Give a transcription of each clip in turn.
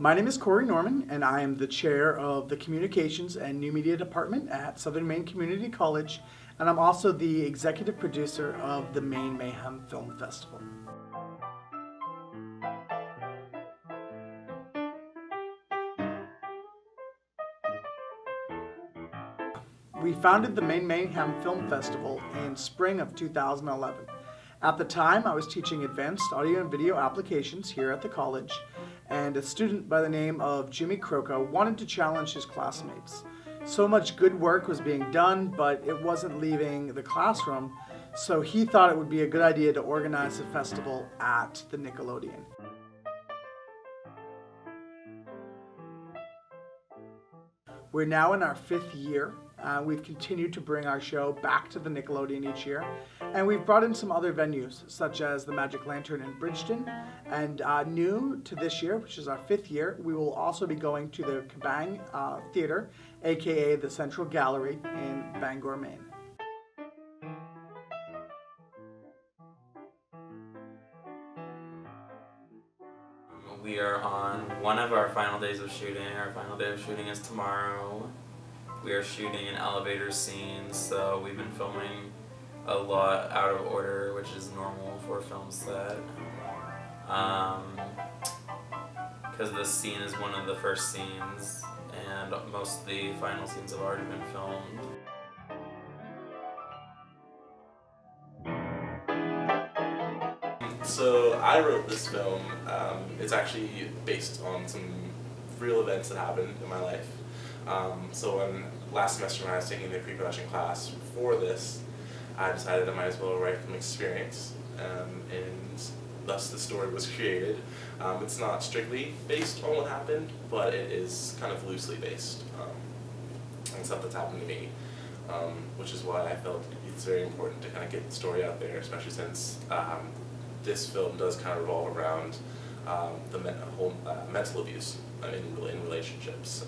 My name is Corey Norman, and I am the chair of the Communications and New Media Department at Southern Maine Community College, and I'm also the executive producer of the Maine Mayhem Film Festival. We founded the Maine Mayhem Film Festival in spring of 2011. At the time, I was teaching advanced audio and video applications here at the college, and a student by the name of Jimmy Croca wanted to challenge his classmates. So much good work was being done, but it wasn't leaving the classroom, so he thought it would be a good idea to organize a festival at the Nickelodeon. We're now in our 5th year. We've continued to bring our show back to the Nickelodeon each year, and we've brought in some other venues such as the Magic Lantern in Bridgeton, and new to this year, which is our 5th year, we will also be going to the Kabang Theater, aka the Central Gallery in Bangor, Maine. We are on one of our final days of shooting. Our final day of shooting is tomorrow. We are shooting an elevator scene, so we've been filming a lot out of order, which is normal for a film set. Because this scene is one of the first scenes, and most of the final scenes have already been filmed. So I wrote this film. It's actually based on some real events that happened in my life. So last semester when I was taking the pre-production class for this, I decided I might as well write from experience, and thus the story was created. It's not strictly based on what happened, but it is kind of loosely based on stuff that's happened to me, which is why I felt it's very important to kind of get the story out there, especially since this film does kind of revolve around the whole mental abuse in relationships. So.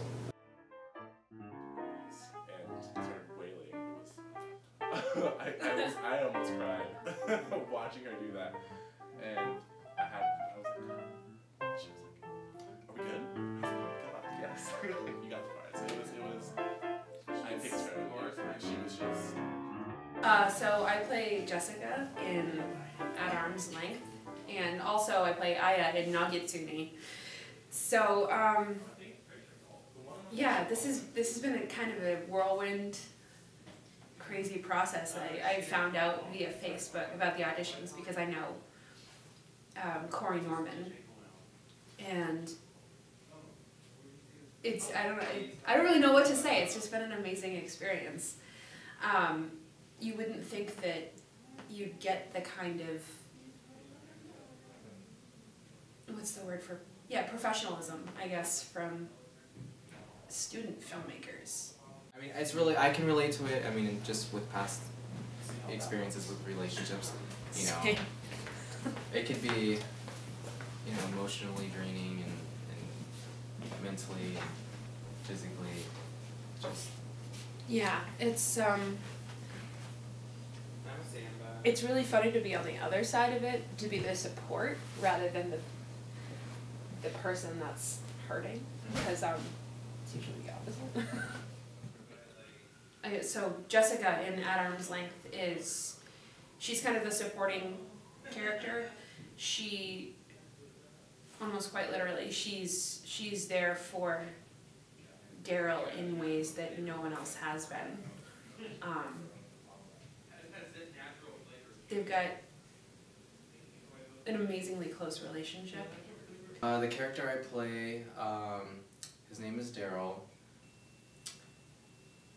And started wailing. I almost cried watching her do that, and I was like, she was like, "Are we good?" I was like, "Come on, yes." You got the part. So it was. I picked her, and she was just. So I play Jessica in At Arm's Length, and also I play Aya in Nagitsune. So yeah, this has been a kind of a whirlwind, crazy process. I found out via Facebook about the auditions because I know Corey Norman, and I don't really know what to say. It's just been an amazing experience. You wouldn't think that you'd get the kind of, what's the word for, professionalism, I guess, from student filmmakers. I mean, it's really, I can relate to it. I mean, just with past experiences with relationships, you know, it could be, you know, emotionally draining and mentally and physically, just. Yeah, it's really funny to be on the other side of it, to be the support rather than the person that's hurting, because it's usually the opposite. So Jessica in At Arm's Length she's kind of the supporting character. She, almost quite literally, she's there for Daryl in ways that no one else has been. They've got an amazingly close relationship. The character I play, his name is Daryl.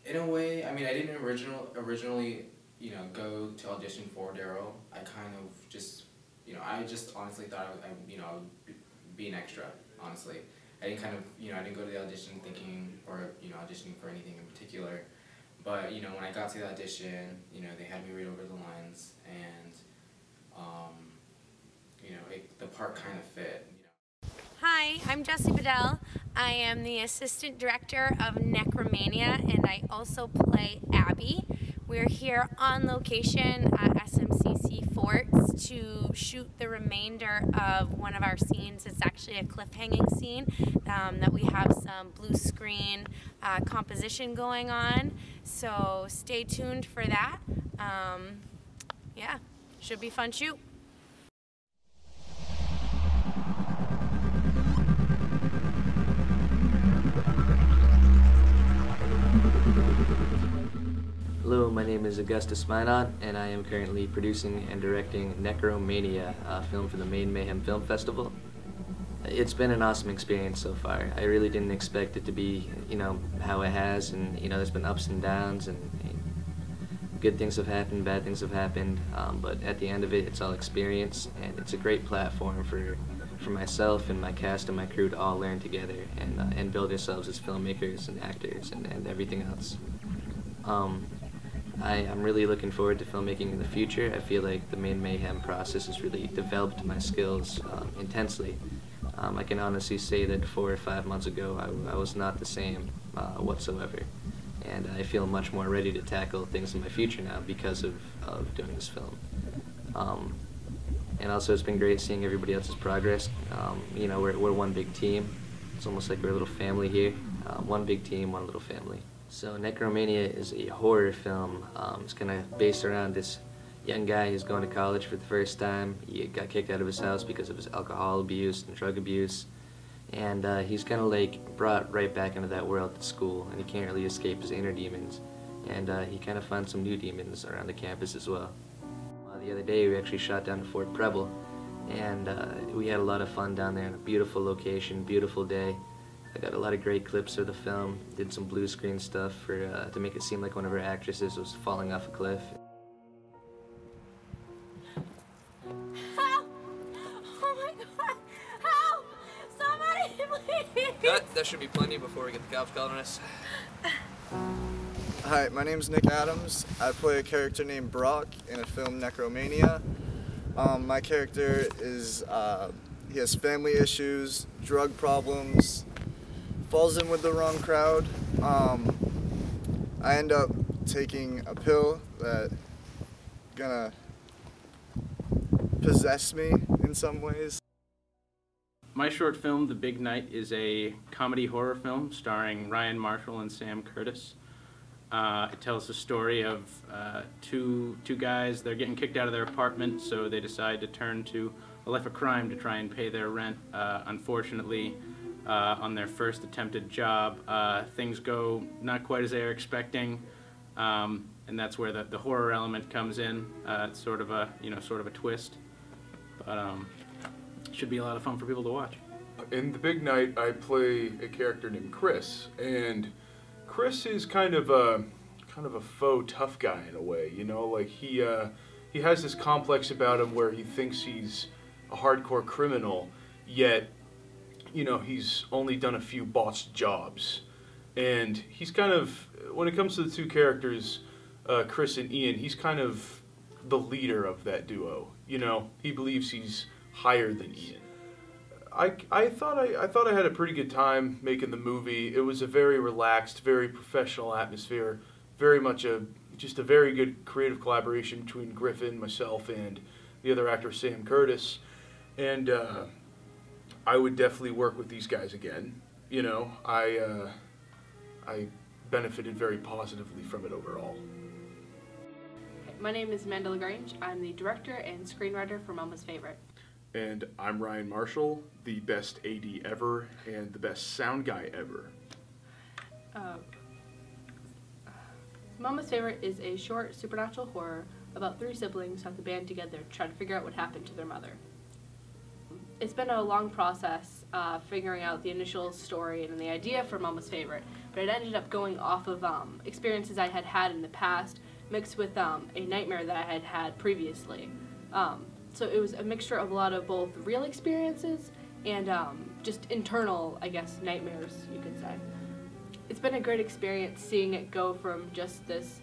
In a way, I mean, I didn't originally, you know, go to audition for Daryl. I kind of just, you know, I just honestly thought I would be an extra, honestly. I didn't I didn't go to the audition thinking, or, you know, auditioning for anything in particular. But, you know, when I got to the audition, you know, they had me read over the lines, and, you know, the part kind of fit. Hi, I'm Jessie Bedell. I am the assistant director of Necromania, and I also play Abby. We're here on location at SMCC Forts to shoot the remainder of one of our scenes. It's actually a cliffhanging scene that we have some blue screen composition going on. So stay tuned for that. Yeah, should be fun shoot. Hello, my name is Augustus Minot, and I am currently producing and directing Necromania, a film for the Maine Mayhem Film Festival. It's been an awesome experience so far. I really didn't expect it to be, how it has, and, there's been ups and downs, and good things have happened, bad things have happened, but at the end of it, it's all experience, and it's a great platform for myself and my cast and my crew to all learn together and build ourselves as filmmakers and actors and everything else. I'm really looking forward to filmmaking in the future. I feel like the Maine Mayhem process has really developed my skills intensely. I can honestly say that 4 or 5 months ago I was not the same whatsoever. And I feel much more ready to tackle things in my future now because of doing this film. And also it's been great seeing everybody else's progress. We're one big team. It's almost like we're a little family here. One big team, one little family. So Necromania is a horror film. It's kind of based around this young guy who's going to college for the first time. He got kicked out of his house because of his alcohol abuse and drug abuse. And he's kind of like brought right back into that world at school, and he can't really escape his inner demons. And he kind of finds some new demons around the campus as well. The other day we actually shot down at Fort Preble, and we had a lot of fun down there in a beautiful location, beautiful day. I got a lot of great clips of the film, did some blue screen stuff to make it seem like one of our actresses was falling off a cliff. Help! Oh my God! Help! Somebody please! Cut! That should be plenty before we get the cops calling us. Hi, my name's Nick Adams. I play a character named Brock in a film Necromania. My character is, he has family issues, drug problems, falls in with the wrong crowd. I end up taking a pill that gonna possess me in some ways. My short film, The Big Night, is a comedy horror film starring Ryan Marshall and Sam Curtis. It tells the story of two guys. They're getting kicked out of their apartment, so they decide to turn to a life of crime to try and pay their rent. Unfortunately, on their first attempted job, things go not quite as they are expecting, and that's where the horror element comes in. It's sort of a twist, but should be a lot of fun for people to watch. In The Big Night, I play a character named Chris, and Chris is kind of a faux tough guy in a way, like he has this complex about him where he thinks he's a hardcore criminal, yet he's only done a few botched jobs. And he's kind of, when it comes to the two characters, Chris and Ian, he's kind of the leader of that duo. He believes he's higher than Ian. I thought I had a pretty good time making the movie. It was a very relaxed, very professional atmosphere, very much just a very good creative collaboration between Griffin, myself, and the other actor Sam Curtis. And I would definitely work with these guys again. I benefited very positively from it overall. My name is Amanda LaGrange. I'm the director and screenwriter for Mama's Favorite. And I'm Ryan Marshall, the best AD ever and the best sound guy ever. Mama's Favorite is a short supernatural horror about 3 siblings who have to band together to try to figure out what happened to their mother. It's been a long process figuring out the initial story and the idea for Mama's Favorite, but it ended up going off of experiences I had had in the past mixed with a nightmare that I had had previously. So it was a mixture of a lot of both real experiences and just internal, I guess, nightmares, you could say. It's been a great experience seeing it go from just this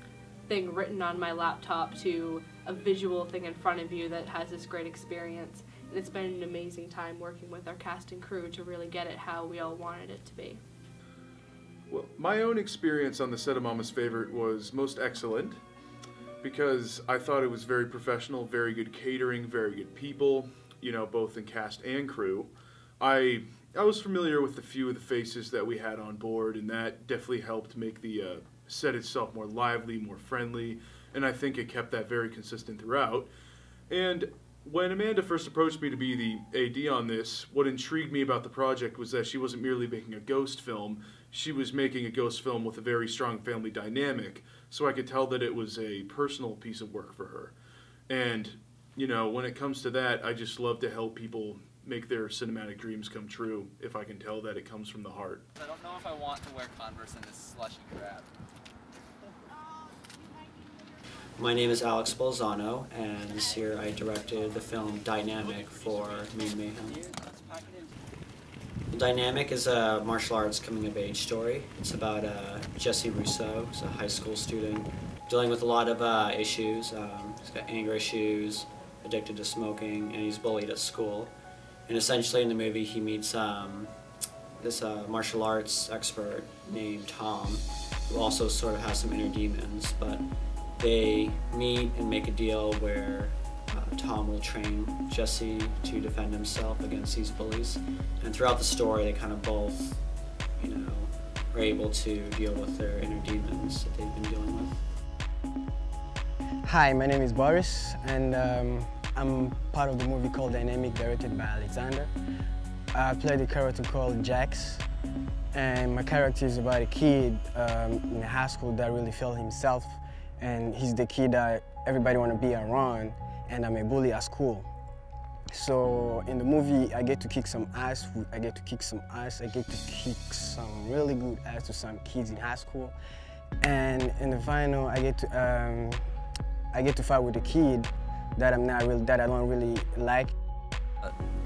thing written on my laptop to a visual thing in front of you that has this great experience. And It's been an amazing time working with our cast and crew to really get it how we all wanted it to be. Well, my own experience on the set of Mama's Favorite was most excellent because I thought it was very professional, very good catering, very good people, you know, both in cast and crew. I was familiar with a few of the faces that we had on board, and that definitely helped make the set itself more lively, more friendly, and I think it kept that very consistent throughout. And when Amanda first approached me to be the AD on this, what intrigued me about the project was that she wasn't merely making a ghost film, she was making a ghost film with a very strong family dynamic, so I could tell that it was a personal piece of work for her. And, you know, when it comes to that, I just love to help people make their cinematic dreams come true if I can tell that it comes from the heart. I don't know if I want to wear Converse in this slushy crap. My name is Alex Bolzano, and this year I directed the film Dynamic for Maine Mayhem. Dynamic is a martial arts coming-of-age story. It's about Jesse Russo, who's a high school student, dealing with a lot of issues. He's got anger issues, addicted to smoking, and he's bullied at school. And essentially in the movie he meets this martial arts expert named Tom, who also sort of has some inner demons, but they meet and make a deal where Tom will train Jesse to defend himself against these bullies. And throughout the story, they kind of both, you know, are able to deal with their inner demons that they've been dealing with. Hi, my name is Boris, and I'm part of the movie called Dynamic, directed by Alexander. I played a character called Jax, and my character is about a kid in high school that really felt himself, and he's the kid that everybody want to be around, and I'm a bully at school. So in the movie, I get to kick some ass, I get to kick some really good ass to some kids in high school. And in the final, I get to fight with a kid that I don't really like.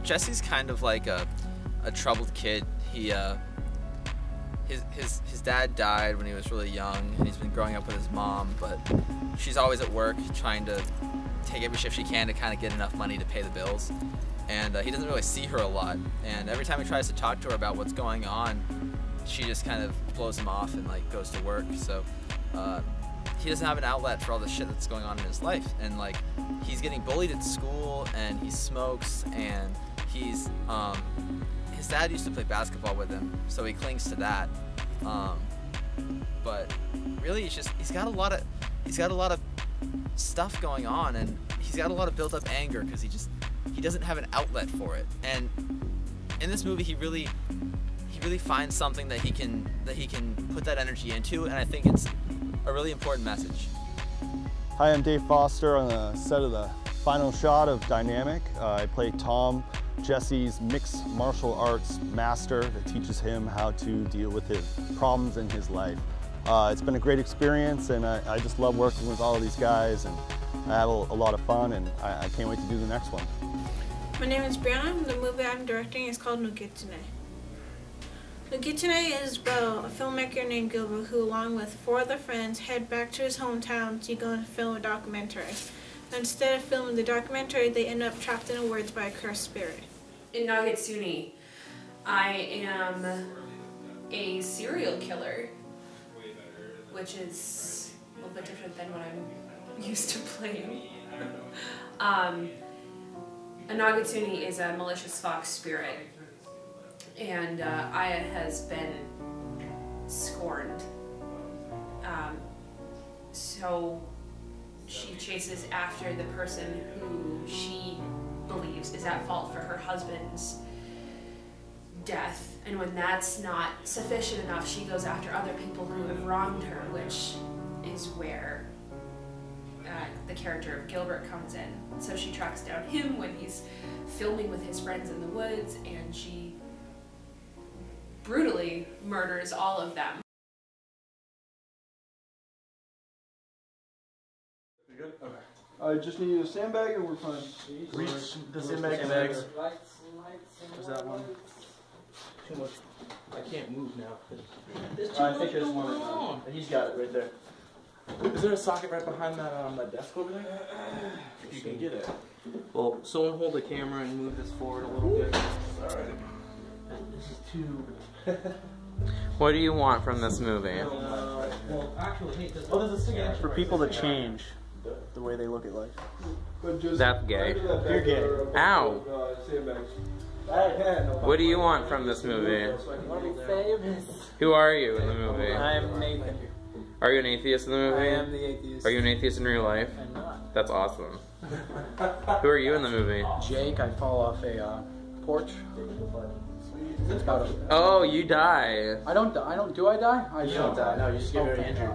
Jesse's kind of like a troubled kid. His dad died when he was really young, and he's been growing up with his mom, but she's always at work trying to take every shift she can to kind of get enough money to pay the bills. And he doesn't really see her a lot. And every time he tries to talk to her about what's going on, she just kind of blows him off and like goes to work. So he doesn't have an outlet for all the shit that's going on in his life. And like he's getting bullied at school, and he smokes, and he's his dad used to play basketball with him, so he clings to that. But really, he's got a lot of stuff going on, and he's got a lot of built-up anger because he doesn't have an outlet for it. And in this movie, he really finds something that he can put that energy into, and I think it's a really important message. Hi, I'm Dave Foster on the set of the final shot of Dynamic. I play Tom, Jesse's mixed martial arts master that teaches him how to deal with his problems in his life. It's been a great experience, and I just love working with all of these guys, and I have a lot of fun, and I can't wait to do the next one. My name is Brianna. The movie I'm directing is called No Gitsune. No Gitsune is about a filmmaker named Gilbert who, along with 4 other friends, head back to his hometown to go and film a documentary. Instead of filming the documentary, they end up trapped in the woods by a cursed spirit. In No Gitsune, I am a serial killer, which is a little bit different than what I'm used to playing. A No Gitsune is a malicious fox spirit, and Aya has been scorned. So she chases after the person who she believes is at fault for her husband's death, and when that's not sufficient enough, she goes after other people who have wronged her, which is where the character of Gilbert comes in. So she tracks down him when he's filming with his friends in the woods, and she brutally murders all of them. You good? Okay. I just need a sandbag and we're fine. Reach the sandbag bags. Is that one? Too much. I can't move now. I think there's one. He's got it right there. Is there a socket right behind that desk over there? You can get it. Well, someone hold the camera and move this forward a little bit. Alright. This is too... What do you want from this movie? Well, actually, hey, For people to change the way they look at life. That's gay. You're gay. Ow! What do you want from this movie? I want to be famous. Who are you in the movie? I'm Nathan. Are you an atheist in the movie? I am the atheist. Are you an atheist in real life? I'm not. That's awesome. Who are you in the movie? Jake, I fall off a porch. It's about a... Oh, you die. I don't. Do I die? I don't die. No, you just get very injured.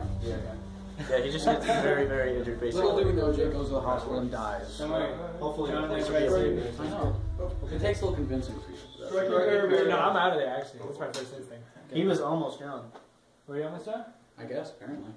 Yeah, he just gets very, very injured, basically. Little do we know, Jake goes to the hospital and dies. Hopefully, I know. It takes a little convincing for you. No, I'm out of there, actually. That's my first instinct. He was almost drowned. Were you almost done? I guess, apparently.